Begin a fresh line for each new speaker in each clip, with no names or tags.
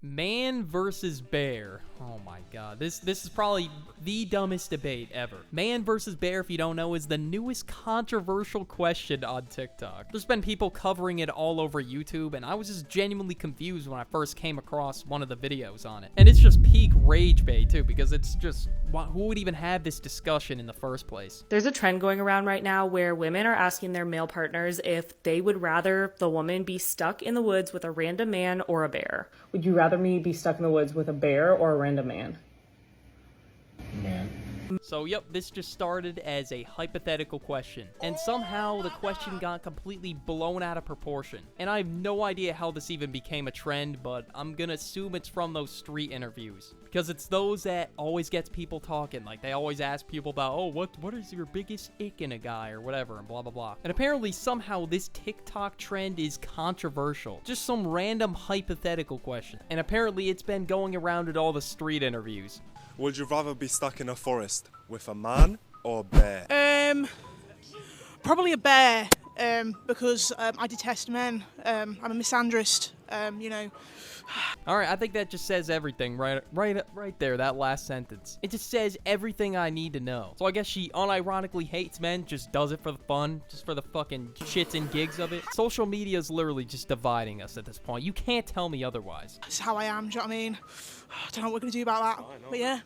Man versus bear. Oh my god. This is probably the dumbest debate ever. Man versus bear, if you don't know, is the newest controversial question on TikTok. There's been people covering it all over YouTube, and I was just genuinely confused when I first came across one of the videos on it. And it's just peak rage bait too, because it's just, who would even have this discussion in the first place?
There's a trend going around right now where women are asking their male partners if they would rather the woman be stuck in the woods with a random man or a bear. Would you rather me be stuck in the woods with a bear or a random man?
Man.
So, yep, this just started as a hypothetical question, and somehow the question got completely blown out of proportion. And I have no idea how this even became a trend, but I'm gonna assume it's from those street interviews, because it's those that always gets people talking. Like, they always ask people about, oh, what is your biggest ick in a guy, or whatever, and blah, blah, blah. And apparently, somehow, this TikTok trend is controversial. Just some random hypothetical question. And apparently, it's been going around at all the street interviews.
Would you rather be stuck in a forest with a man or a bear?
Probably a bear, because I detest men. I'm a misandrist, you know.
Alright, I think that just says everything right there, that last sentence. It just says everything I need to know. So I guess she unironically hates men, just does it for the fun, just for the fucking shits and gigs of it. Social media is literally just dividing us at this point. You can't tell me otherwise.
That's how I am, do you know what I mean? I don't know what we're going to do about that, but yeah.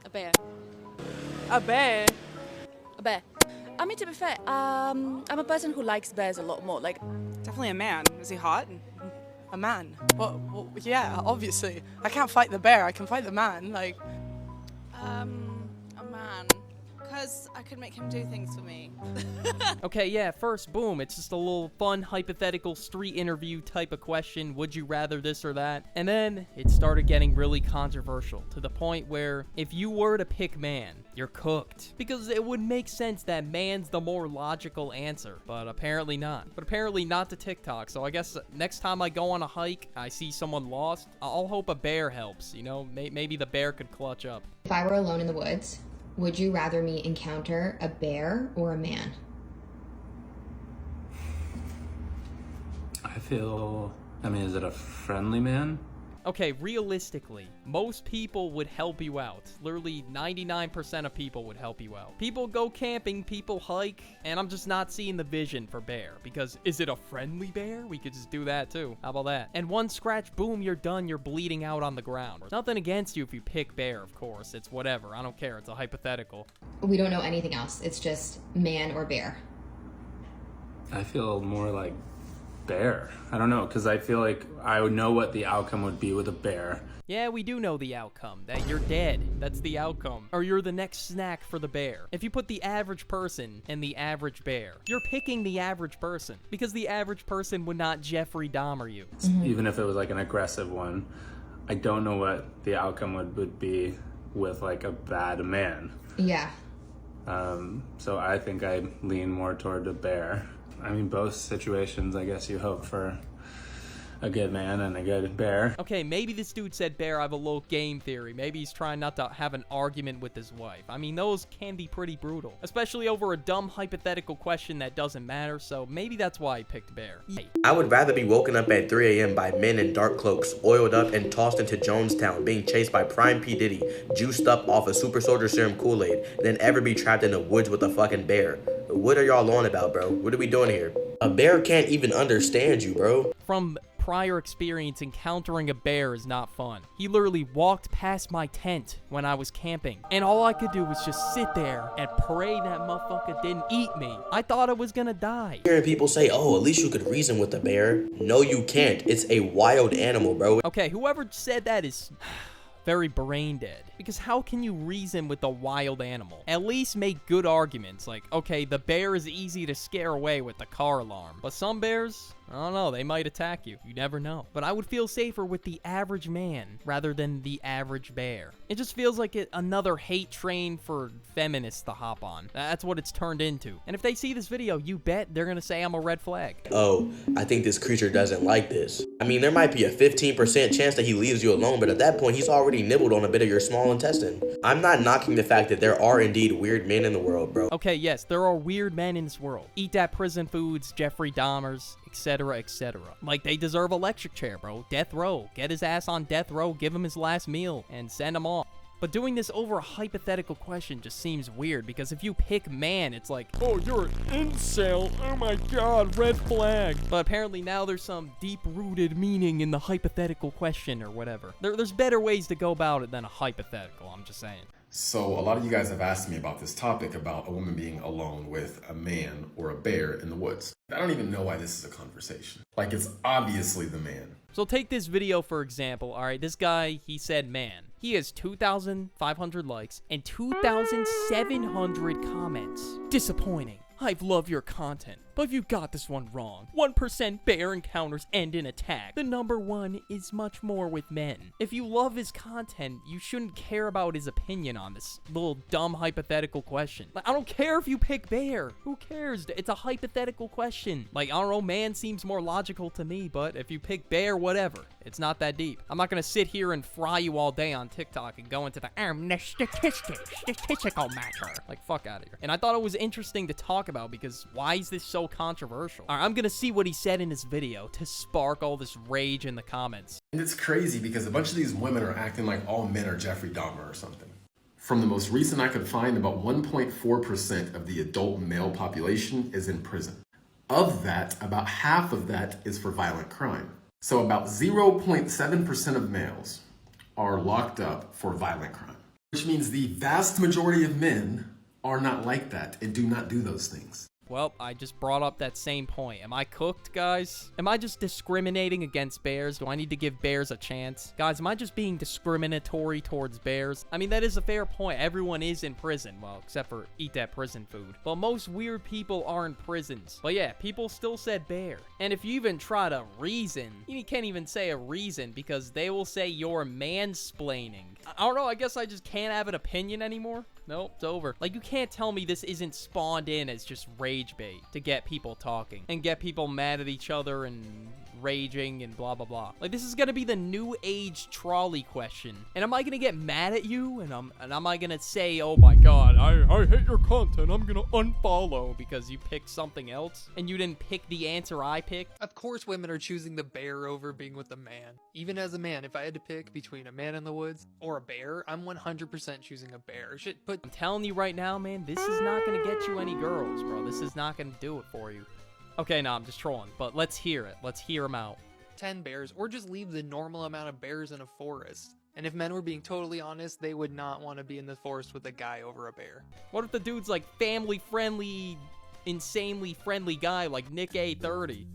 A bear.
A bear?
A bear. I mean, to be fair, I'm a person who likes bears a lot more. Like,
definitely a man. Is he hot? A man. Well, yeah, obviously. I can't fight the bear. I can fight the man. Like,
a man. Because I could make him do things for me.
Okay, yeah, first, boom, it's just a little fun, hypothetical, street interview type of question. Would you rather this or that? And then it started getting really controversial, to the point where if you were to pick man, you're cooked. Because it would make sense that man's the more logical answer, but apparently not. But apparently not to TikTok, so I guess next time I go on a hike, I see someone lost, I'll hope a bear helps, you know? Maybe the bear could clutch up.
If I were alone in the woods, would you rather me encounter a bear or a man?
I mean, is it a friendly man?
Okay, realistically, most people would help you out. Literally 99% of people would help you out. People go camping, people hike, and I'm just not seeing the vision for bear. Because is it a friendly bear? We could just do that too. How about that? And one scratch, boom, you're done. You're bleeding out on the ground. Nothing against you if you pick bear, of course. It's whatever. I don't care. It's a hypothetical.
We don't know anything else. It's just man or bear.
I feel more like bear. I don't know, because I feel like I would know what the outcome would be with a bear.
Yeah, we do know the outcome. That you're dead. That's the outcome. Or you're the next snack for the bear. If you put the average person and the average bear, you're picking the average person. Because the average person would not Jeffrey Dahmer you.
Even if it was like an aggressive one, I don't know what the outcome would be with like a bad man.
Yeah.
So I think I lean more toward a bear. I mean, both situations, I guess you hope for a good man and a good bear.
Okay, maybe this dude said bear. I have a little game theory. Maybe he's trying not to have an argument with his wife. I mean, those can be pretty brutal, especially over a dumb hypothetical question that doesn't matter, so maybe that's why he picked bear.
I would rather be woken up at 3 a.m. by men in dark cloaks, oiled up and tossed into Jonestown, being chased by Prime P. Diddy, juiced up off a super soldier serum Kool-Aid, than ever be trapped in the woods with a fucking bear. What are y'all on about, bro? What are we doing here? A bear can't even understand you, bro.
From prior experience, encountering a bear is not fun. He literally walked past my tent when I was camping, and all I could do was just sit there and pray that motherfucker didn't eat me. I thought I was gonna die.
Hearing people say, oh, at least you could reason with a bear. No, you can't. It's a wild animal, bro.
Okay, whoever said that is very brain dead. Because how can you reason with a wild animal? At least make good arguments. Like, okay, the bear is easy to scare away with the car alarm. But some bears, I don't know, they might attack you. You never know. But I would feel safer with the average man rather than the average bear. It just feels like another hate train for feminists to hop on. That's what it's turned into. And if they see this video, you bet they're gonna say I'm a red flag.
Oh, I think this creature doesn't like this. I mean, there might be a 15% chance that he leaves you alone, but at that point, he's already nibbled on a bit of your small intestine. I'm not knocking the fact that there are indeed weird men in the world, bro.
Okay, yes, there are weird men in this world. Eat that prison foods, Jeffrey Dahmers, etc., etc. Like, they deserve electric chair, bro. Death row. Get his ass on death row, give him his last meal, and send him off. But doing this over a hypothetical question just seems weird, because if you pick man, it's like, oh, you're an incel, oh my god, red flag. But apparently now there's some deep-rooted meaning in the hypothetical question or whatever. There's better ways to go about it than a hypothetical, I'm just saying.
So a lot of you guys have asked me about this topic about a woman being alone with a man or a bear in the woods. I don't even know why this is a conversation. Like, it's obviously the man.
So take this video for example. All right, this guy, he said man. He has 2,500 likes and 2,700 comments. Disappointing. I've loved your content, but you got this one wrong. 1% bear encounters end in attack. The number one is much more with men. If you love his content, you shouldn't care about his opinion on this little dumb hypothetical question. Like, I don't care if you pick bear. Who cares? It's a hypothetical question. Like, I don't know, man seems more logical to me, but if you pick bear, whatever. It's not that deep. I'm not gonna sit here and fry you all day on TikTok and go into the statistical matter. Like, fuck out of here. And I thought it was interesting to talk about because why is this so controversial? All right, I'm gonna see what he said in his video to spark all this rage in the comments.
And it's crazy because a bunch of these women are acting like all men are Jeffrey Dahmer or something. From the most recent I could find, about 1.4% of the adult male population is in prison. Of that, about half of that is for violent crime. So about 0.7% of males are locked up for violent crime, which means the vast majority of men are not like that and do not do those things.
Well, I just brought up that same point. Am I cooked, guys? Am I just discriminating against bears? Do I need to give bears a chance? Guys, am I just being discriminatory towards bears? I mean, that is a fair point. Everyone is in prison. Well, except for eat that prison food. But most weird people are in prisons. But yeah, people still said bear. And if you even try to reason, you can't even say a reason because they will say you're mansplaining. I don't know, I guess I just can't have an opinion anymore. Nope, it's over. Like, you can't tell me this isn't spawned in as just rage bait to get people talking and get people mad at each other and raging and blah blah blah. Like, this is gonna be the new age trolley question. And am I gonna get mad at you? And am I gonna say, oh my god, I hate your content, I'm gonna unfollow because you picked something else and you didn't pick the answer I picked?
Of course women are choosing the bear over being with a man. Even as a man, if I had to pick between a man in the woods or a bear, I'm 100% choosing a bear.
I'm telling you right now, man, this is not gonna get you any girls, bro. This is not gonna do it for you. Okay, no, I'm just trolling, but let's hear it. Let's hear him out.
10 bears, or just leave the normal amount of bears in a forest. And if men were being totally honest, they would not want to be in the forest with a guy over a bear.
What if the dude's like family-friendly, insanely friendly guy like Nick A30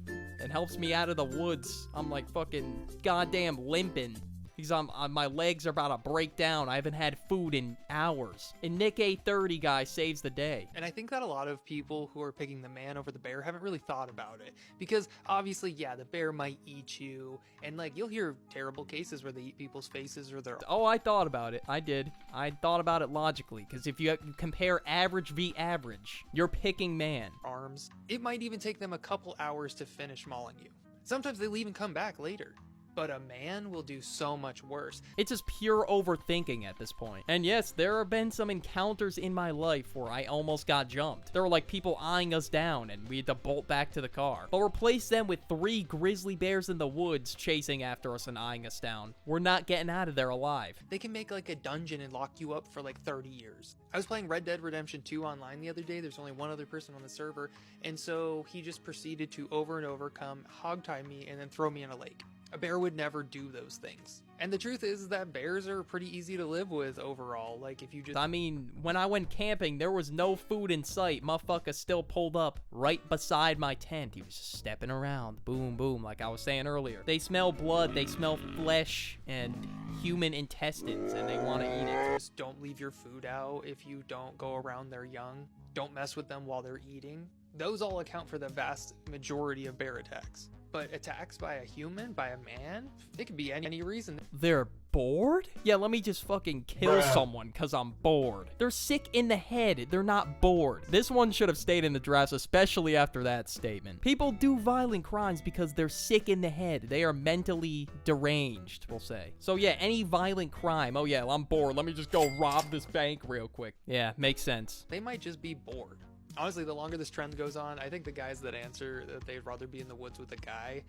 and helps me out of the woods? I'm like fucking goddamn limping. Because my legs are about to break down. I haven't had food in hours. And Nick A30 guy saves the day.
And I think that a lot of people who are picking the man over the bear haven't really thought about it. Because obviously, yeah, the bear might eat you. And like, you'll hear terrible cases where they eat people's faces or their...
Oh, I thought about it. I did. I thought about it logically. Because if you compare average v average, you're picking man.
Arms. It might even take them a couple hours to finish mauling you. Sometimes they'll even come back later. But a man will do so much worse.
It's just pure overthinking at this point. And yes, there have been some encounters in my life where I almost got jumped. There were like people eyeing us down and we had to bolt back to the car. But replace them with 3 grizzly bears in the woods chasing after us and eyeing us down. We're not getting out of there alive.
They can make like a dungeon and lock you up for like 30 years. I was playing Red Dead Redemption 2 online the other day. There's only one other person on the server. And so he just proceeded to over and over come hogtie me and then throw me in a lake. A bear would never do those things. And the truth is that bears are pretty easy to live with overall. Like, if you just...
I mean, when I went camping, there was no food in sight. Motherfucker still pulled up right beside my tent. He was just stepping around. Boom, boom, like I was saying earlier. They smell blood, they smell flesh and human intestines, and they want to eat it.
Just don't leave your food out if you don't go around their young. Don't mess with them while they're eating. Those all account for the vast majority of bear attacks. But attacks by a human, by a man, it could be any reason.
They're bored? Yeah, let me just fucking kill someone because I'm bored. They're sick in the head. They're not bored. This one should have stayed in the drafts, especially after that statement. People do violent crimes because they're sick in the head. They are mentally deranged, we'll say. So yeah, any violent crime. Oh yeah, I'm bored. Let me just go rob this bank real quick. Yeah, makes sense.
They might just be bored. honestly, the longer this trend goes on, I think the guys that answer that they'd rather be in the woods with a guy,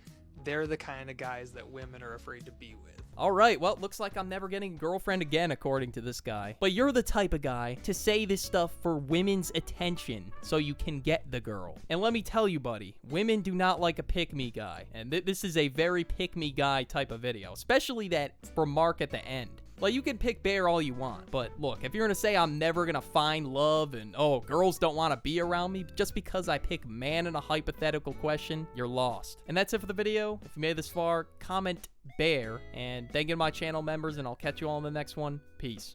they're the kind of guys that women are afraid to be with.
All right, well, looks like I'm never getting a girlfriend again, according to this guy. But you're the type of guy to say this stuff for women's attention so you can get the girl. And let me tell you, buddy, women do not like a pick-me guy. And this is a very pick-me guy type of video, especially that remark at the end. Like, you can pick Bear all you want, but look, if you're gonna say I'm never gonna find love and, oh, girls don't want to be around me just because I pick man in a hypothetical question, you're lost. And that's it for the video. If you made it this far, comment Bear, and thank you to my channel members, and I'll catch you all in the next one. Peace.